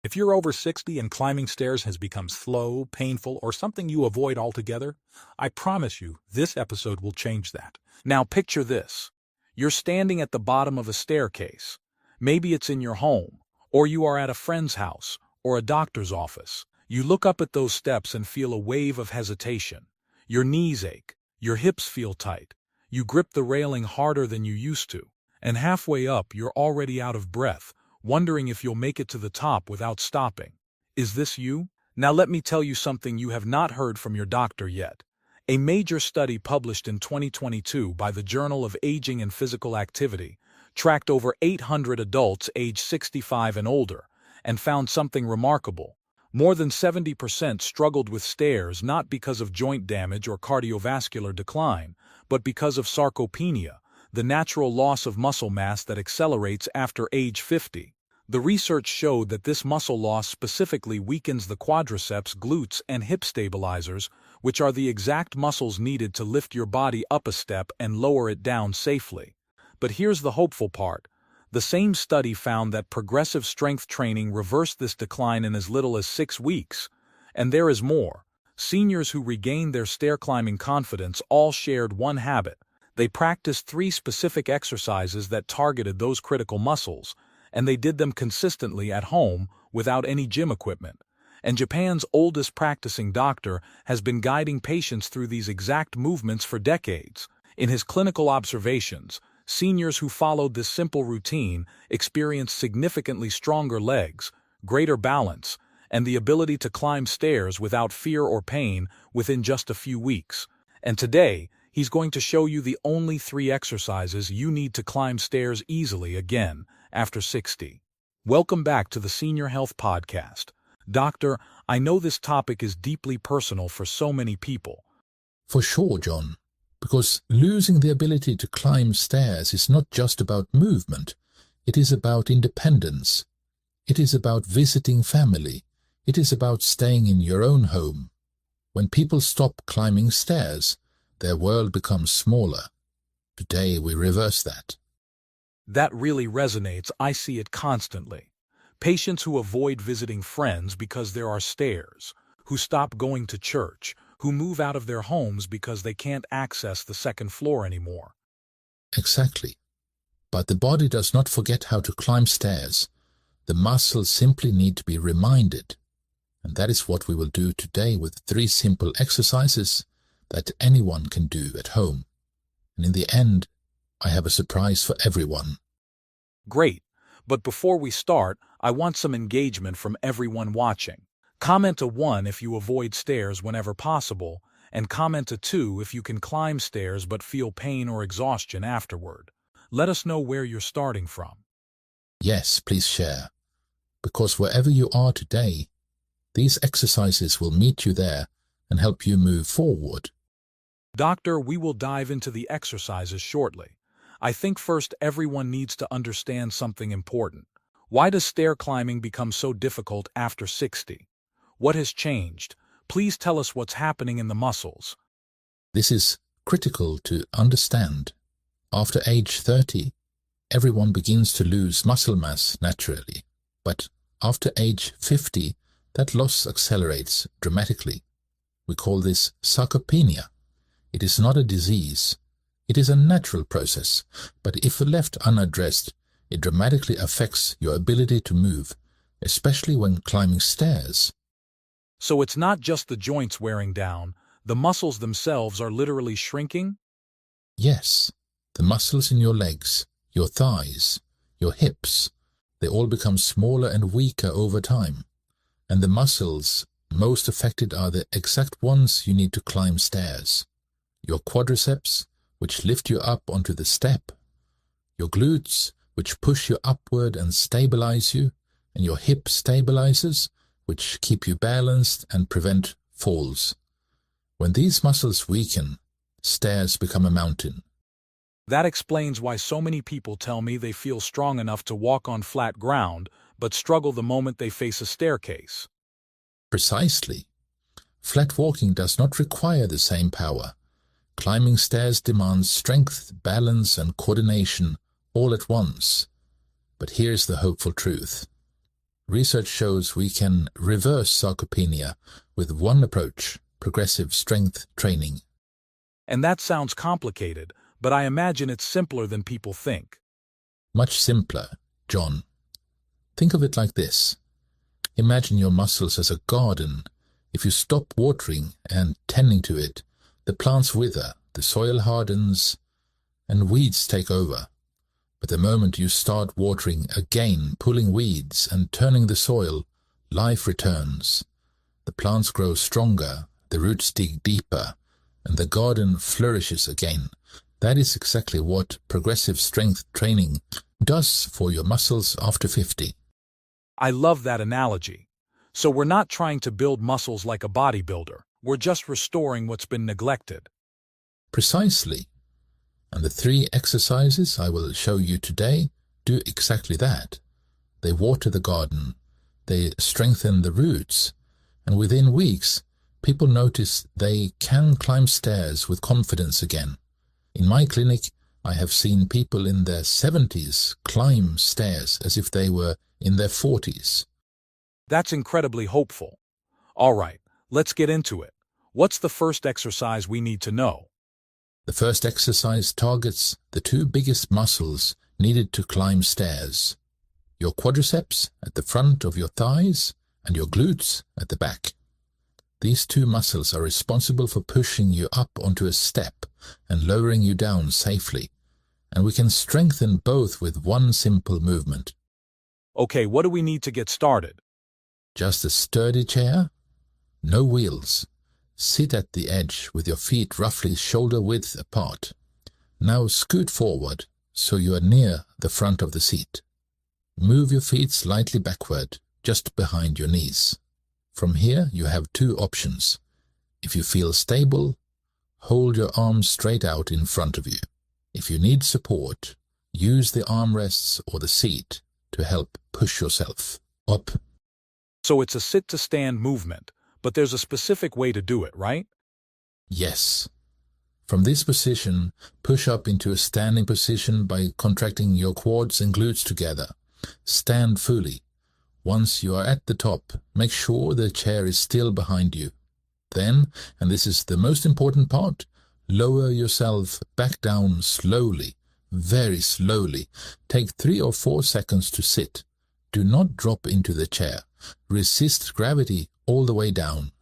If you're over 60 and climbing stairs has become slow, painful, or something you avoid altogether, I promise you this episode will change that. Now picture this. You're standing at the bottom of a staircase. Maybe it's in your home, or you are at a friend's house, or a doctor's office. You look up at those steps and feel a wave of hesitation. Your knees ache, your hips feel tight. You grip the railing harder than you used to, and halfway up you're already out of breath, wondering if you'll make it to the top without stopping. Is this you? Now let me tell you something you have not heard from your doctor yet. A major study published in 2022 by the Journal of Aging and Physical Activity tracked over 800 adults aged 65 and older and found something remarkable. More than 70% struggled with stairs not because of joint damage or cardiovascular decline, but because of sarcopenia, the natural loss of muscle mass that accelerates after age 50. The research showed that this muscle loss specifically weakens the quadriceps, glutes, and hip stabilizers, which are the exact muscles needed to lift your body up a step and lower it down safely. But here's the hopeful part. The same study found that progressive strength training reversed this decline in as little as 6 weeks. And there is more. Seniors who regained their stair-climbing confidence all shared one habit. They practiced 3 specific exercises that targeted those critical muscles, and they did them consistently at home without any gym equipment. And Japan's oldest practicing doctor has been guiding patients through these exact movements for decades. In his clinical observations, seniors who followed this simple routine experienced significantly stronger legs, greater balance, and the ability to climb stairs without fear or pain within just a few weeks. And today, he's going to show you the only 3 exercises you need to climb stairs easily again after 60. Welcome back to the Senior Health Podcast. Doctor, I know this topic is deeply personal for so many people. For sure, John, because losing the ability to climb stairs is not just about movement. It is about independence. It is about visiting family. It is about staying in your own home. When people stop climbing stairs, their world becomes smaller. Today we reverse that. That really resonates. I see it constantly. Patients who avoid visiting friends because there are stairs, who stop going to church, who move out of their homes because they can't access the second floor anymore. Exactly. But the body does not forget how to climb stairs. The muscles simply need to be reminded. And that is what we will do today with 3 simple exercises that anyone can do at home. And in the end, I have a surprise for everyone. Great, but before we start, I want some engagement from everyone watching. Comment a 1 if you avoid stairs whenever possible, and comment a 2 if you can climb stairs but feel pain or exhaustion afterward. Let us know where you're starting from. Yes, please share. Because wherever you are today, these exercises will meet you there and help you move forward. Doctor, we will dive into the exercises shortly. I think first everyone needs to understand something important. Why does stair climbing become so difficult after 60? What has changed? Please tell us what's happening in the muscles. This is critical to understand. After age 30, everyone begins to lose muscle mass naturally. But after age 50, that loss accelerates dramatically. We call this sarcopenia. It is not a disease. It is a natural process, but if left unaddressed, it dramatically affects your ability to move, especially when climbing stairs. So it's not just the joints wearing down, the muscles themselves are literally shrinking? Yes, the muscles in your legs, your thighs, your hips, they all become smaller and weaker over time. And the muscles most affected are the exact ones you need to climb stairs. Your quadriceps, which lift you up onto the step, your glutes, which push you upward and stabilize you, and your hip stabilizers, which keep you balanced and prevent falls. When these muscles weaken, stairs become a mountain. That explains why so many people tell me they feel strong enough to walk on flat ground, but struggle the moment they face a staircase. Precisely. Flat walking does not require the same power. Climbing stairs demands strength, balance, and coordination all at once. But here's the hopeful truth. Research shows we can reverse sarcopenia with one approach, progressive strength training. And that sounds complicated, but I imagine it's simpler than people think. Much simpler, John. Think of it like this. Imagine your muscles as a garden. If you stop watering and tending to it, the plants wither, the soil hardens, and weeds take over. But the moment you start watering again, pulling weeds and turning the soil, life returns. The plants grow stronger, the roots dig deeper, and the garden flourishes again. That is exactly what progressive strength training does for your muscles after 50. I love that analogy. So we're not trying to build muscles like a bodybuilder. We're just restoring what's been neglected. Precisely. And the 3 exercises I will show you today do exactly that. They water the garden, they strengthen the roots, and within weeks, people notice they can climb stairs with confidence again. In my clinic, I have seen people in their 70s climb stairs as if they were in their 40s. That's incredibly hopeful. All right, let's get into it. What's the first exercise we need to know? The first exercise targets the 2 biggest muscles needed to climb stairs. Your quadriceps at the front of your thighs and your glutes at the back. These 2 muscles are responsible for pushing you up onto a step and lowering you down safely, and we can strengthen both with one simple movement. Okay, what do we need to get started? Just a sturdy chair, no wheels. Sit at the edge with your feet roughly shoulder width apart. Now scoot forward so you are near the front of the seat. Move your feet slightly backward, just behind your knees. From here you have 2 options. If you feel stable, hold your arms straight out in front of you. If you need support, use the armrests or the seat to help push yourself up. So it's a sit-to-stand movement, but there's a specific way to do it, right? Yes. From this position, push up into a standing position by contracting your quads and glutes together. Stand fully. Once you are at the top, make sure the chair is still behind you. Then, and this is the most important part, lower yourself back down slowly, very slowly. Take 3 or 4 seconds to sit. Do not drop into the chair. Resist gravity all the way down.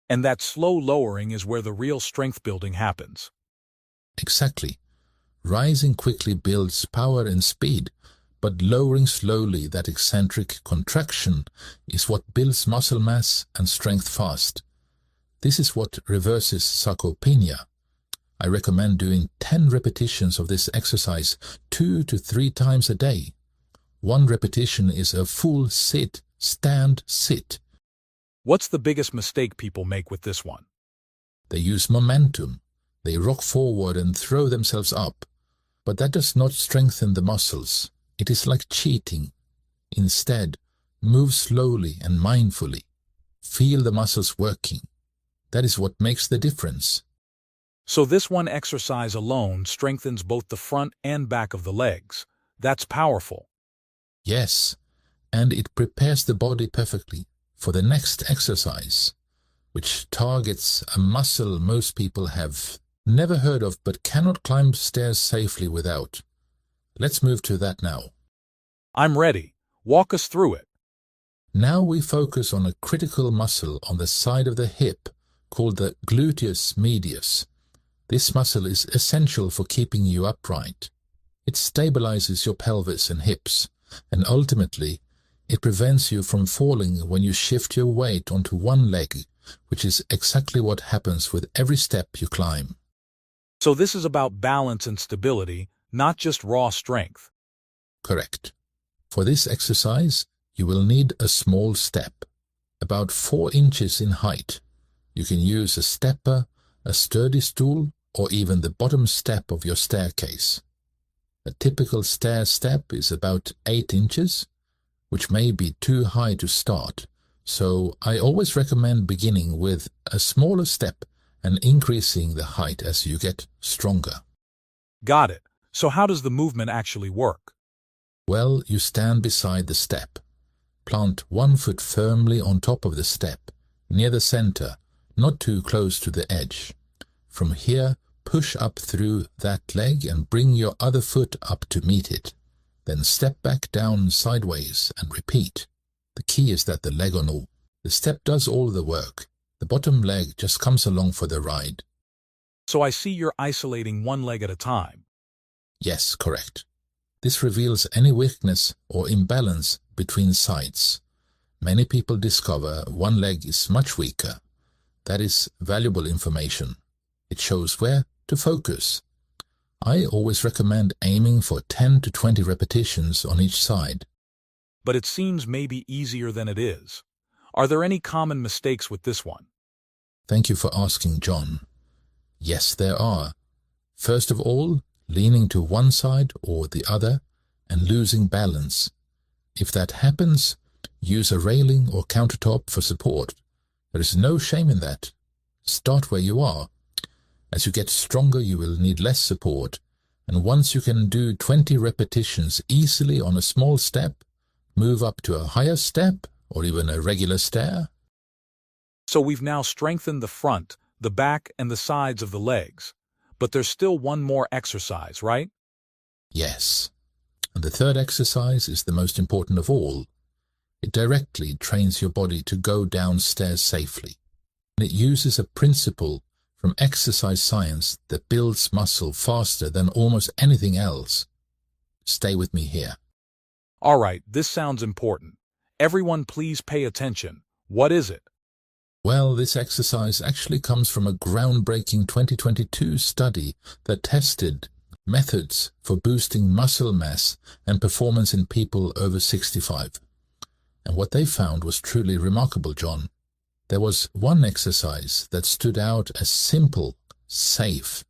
And that slow lowering is where the real strength building happens. Exactly. Rising quickly builds power and speed, but lowering slowly, that eccentric contraction, is what builds muscle mass and strength fast. This is what reverses sarcopenia. I recommend doing 10 repetitions of this exercise 2 to 3 times a day. 1 repetition is a full sit, stand, sit. What's the biggest mistake people make with this one? They use momentum. They rock forward and throw themselves up. But that does not strengthen the muscles. It is like cheating. Instead, move slowly and mindfully. Feel the muscles working. That is what makes the difference. So this one exercise alone strengthens both the front and back of the legs. That's powerful. Yes, and it prepares the body perfectly for the next exercise, which targets a muscle most people have never heard of but cannot climb stairs safely without. Let's move to that now. I'm ready. Walk us through it. Now we focus on a critical muscle on the side of the hip called the gluteus medius. This muscle is essential for keeping you upright. It stabilizes your pelvis and hips, and ultimately, it prevents you from falling when you shift your weight onto one leg, which is exactly what happens with every step you climb. So this is about balance and stability, not just raw strength. Correct. For this exercise, you will need a small step, about 4 inches in height. You can use a stepper, a sturdy stool, or even the bottom step of your staircase. A typical stair step is about 8 inches, which may be too high to start, so I always recommend beginning with a smaller step and increasing the height as you get stronger. Got it. So how does the movement actually work? Well, you stand beside the step. Plant one foot firmly on top of the step, near the center, not too close to the edge. From here, push up through that leg and bring your other foot up to meet it. Then step back down sideways and repeat. The key is that the step does all the work. The bottom leg just comes along for the ride. So I see you're isolating one leg at a time. Yes, correct. This reveals any weakness or imbalance between sides. Many people discover one leg is much weaker. That is valuable information. It shows where to focus. I always recommend aiming for 10 to 20 repetitions on each side. But it seems maybe easier than it is. Are there any common mistakes with this one? Thank you for asking, John. Yes, there are. First of all, leaning to one side or the other and losing balance. If that happens, use a railing or countertop for support. There is no shame in that. Start where you are. As you get stronger, you will need less support, and once you can do 20 repetitions easily on a small step, move up to a higher step or even a regular stair. So we've now strengthened the front, the back, and the sides of the legs. But there's still one more exercise, right? Yes. And the third exercise is the most important of all. It directly trains your body to go downstairs safely. And it uses a principle from exercise science that builds muscle faster than almost anything else. Stay with me here. All right, this sounds important. Everyone please pay attention. What is it? Well, this exercise actually comes from a groundbreaking 2022 study that tested methods for boosting muscle mass and performance in people over 65. And what they found was truly remarkable, John. There was one exercise that stood out as simple, safe,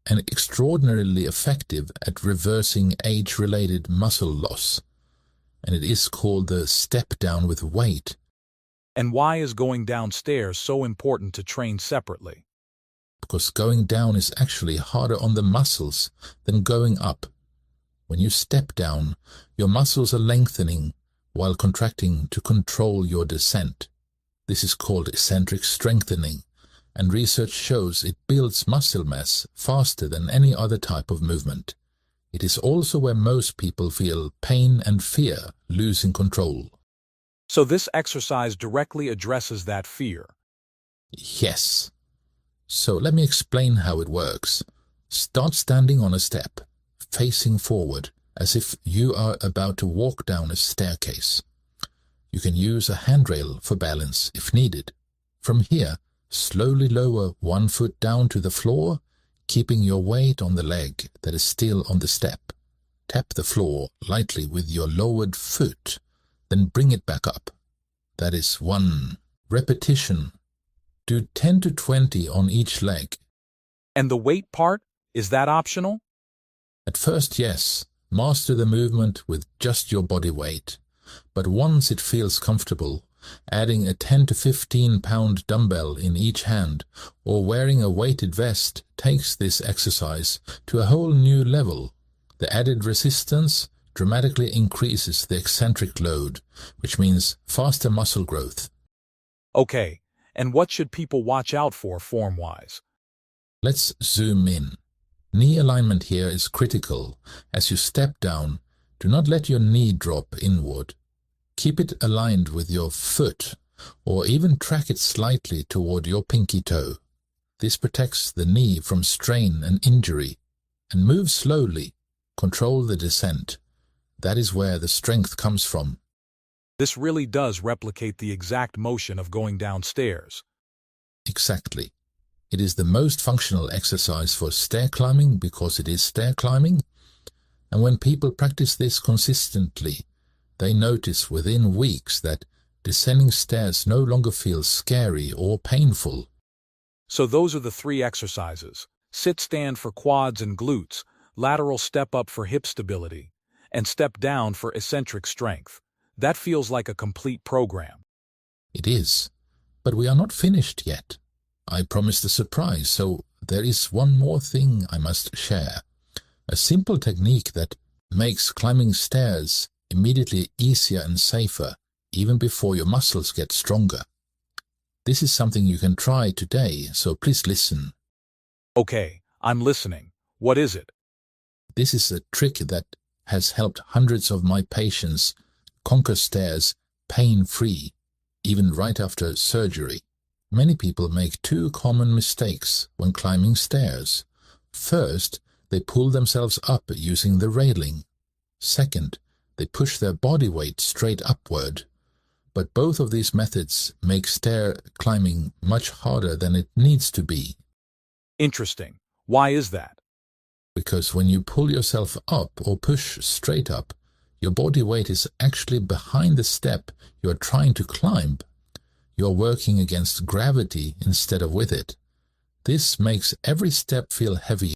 and extraordinarily effective at reversing age-related muscle loss. And it is called the step down with weight. And why is going downstairs so important to train separately? Because going down is actually harder on the muscles than going up. When you step down, your muscles are lengthening while contracting to control your descent. This is called eccentric strengthening, and research shows it builds muscle mass faster than any other type of movement. It is also where most people feel pain and fear losing control. So this exercise directly addresses that fear. Yes. So let me explain how it works. Start standing on a step, facing forward, as if you are about to walk down a staircase. You can use a handrail for balance if needed. From here, slowly lower one foot down to the floor, keeping your weight on the leg that is still on the step. Tap the floor lightly with your lowered foot, then bring it back up. That is 1 repetition. Do 10 to 20 on each leg. And the weight part, is that optional? At first, yes. Master the movement with just your body weight. But once it feels comfortable, adding a 10 to 15 pound dumbbell in each hand or wearing a weighted vest takes this exercise to a whole new level. The added resistance dramatically increases the eccentric load, which means faster muscle growth. Okay, and what should people watch out for form-wise? Let's zoom in. Knee alignment here is critical. As you step down, do not let your knee drop inward. Keep it aligned with your foot, or even track it slightly toward your pinky toe. This protects the knee from strain and injury. And move slowly. Control the descent. That is where the strength comes from. This really does replicate the exact motion of going downstairs. Exactly. It is the most functional exercise for stair climbing because it is stair climbing. And when people practice this consistently, they notice within weeks that descending stairs no longer feel scary or painful. So those are the 3 exercises. Sit-stand for quads and glutes, lateral step-up for hip stability, and step-down for eccentric strength. That feels like a complete program. It is, but we are not finished yet. I promised a surprise, so there is one more thing I must share. A simple technique that makes climbing stairs immediately easier and safer, even before your muscles get stronger. This is something you can try today, so please listen. Okay, I'm listening. What is it? This is a trick that has helped hundreds of my patients conquer stairs pain-free, even right after surgery. Many people make two common mistakes when climbing stairs. First, they pull themselves up using the railing. Second, they push their body weight straight upward. But both of these methods make stair climbing much harder than it needs to be. Interesting. Why is that? Because when you pull yourself up or push straight up, your body weight is actually behind the step you are trying to climb. You are working against gravity instead of with it. This makes every step feel heavy.